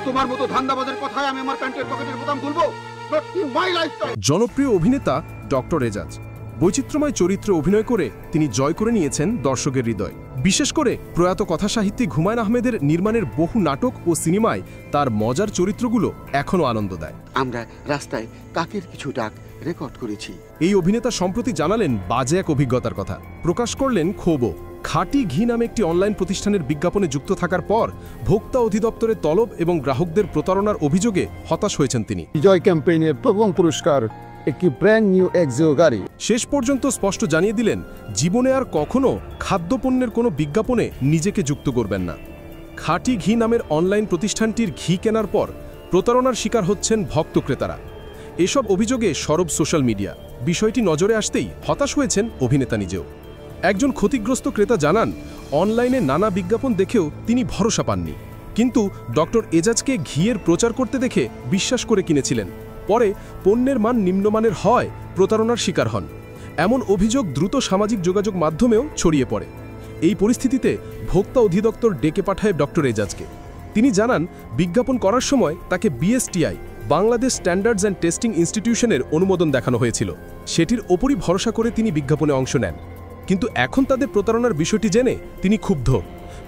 তোমার মতো ধান্দাবাজের কথায় আমি আমার প্যান্টের পকেটের বোতাম খুলবো? জনপ্রিয় অভিনেতা ডক্টর এজাজ বৈচিত্র্যময় চরিত্রে অভিনয় করে তিনি জয় করে নিয়েছেন দর্শকের হৃদয়। বিশেষ করে প্রয়াত কথাসাহিত্যিক হুমায়ুন আহমেদের নির্মাণের বহু নাটক ও সিনেমায় তার মজার চরিত্রগুলো এখনও আনন্দ দেয়। আমরা রাস্তায় কাকের কিছু ডাক রেকর্ড করেছি। এই অভিনেতা সম্প্রতি জানালেন বাজে এক অভিজ্ঞতার কথা। প্রকাশ করলেন ক্ষোভ। খাঁটি ঘি নামে একটি অনলাইন প্রতিষ্ঠানের বিজ্ঞাপনে যুক্ত থাকার পর ভোক্তা অধিদপ্তরের তলব এবং গ্রাহকদের প্রতারণার অভিযোগে হতাশ হয়েছেন তিনি। বিজয় ক্যাম্পেইনের প্রথম পুরস্কার একটি ব্র্যান্ড নিউ এক্সিও গাড়ি। শেষ পর্যন্ত স্পষ্ট জানিয়ে দিলেন জীবনে আর কখনো খাদ্যপণ্যের কোনো বিজ্ঞাপনে নিজেকে যুক্ত করবেন না। খাঁটি ঘি নামের অনলাইন প্রতিষ্ঠানটির ঘি কেনার পর প্রতারণার শিকার হচ্ছেন ভক্ত ক্রেতারা। এসব অভিযোগে সরব সোশ্যাল মিডিয়া। বিষয়টি নজরে আসতেই হতাশ হয়েছেন অভিনেতা নিজেও। একজন ক্ষতিগ্রস্ত ক্রেতা জানান, অনলাইনে নানা বিজ্ঞাপন দেখেও তিনি ভরসা পাননি, কিন্তু ডক্টর এজাজকে ঘিয়ের প্রচার করতে দেখে বিশ্বাস করে কিনেছিলেন। পরে পণ্যের মান নিম্নমানের হয় প্রতারণার শিকার হন। এমন অভিযোগ দ্রুত সামাজিক যোগাযোগ মাধ্যমেও ছড়িয়ে পড়ে। এই পরিস্থিতিতে ভোক্তা অধিদপ্তর ডেকে পাঠায় ডক্টর এজাজকে। তিনি জানান, বিজ্ঞাপন করার সময় তাকে BSTI Bangladesh standards and testing ইনস্টিটিউশনের অনুমোদন দেখানো হয়েছিল। সেটির ওপরই ভরসা করে তিনি বিজ্ঞাপনে অংশ নেন। কিন্তু এখন তাদের প্রতারণার বিষয়টি জেনে তিনি ক্ষুব্ধ।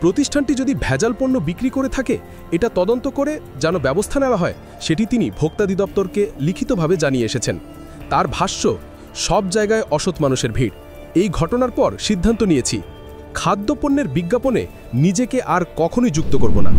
প্রতিষ্ঠানটি যদি ভেজাল পণ্য বিক্রি করে থাকে, এটা তদন্ত করে যেন ব্যবস্থা নেওয়া হয়, সেটি তিনি ভোক্তা অধিদপ্তরকে লিখিতভাবে জানিয়ে এসেছেন। তার ভাষ্য, সব জায়গায় অসৎ মানুষের ভিড়। এই ঘটনার পর সিদ্ধান্ত নিয়েছি, খাদ্যপণ্যের বিজ্ঞাপনে নিজেকে আর কখনোই যুক্ত করব না।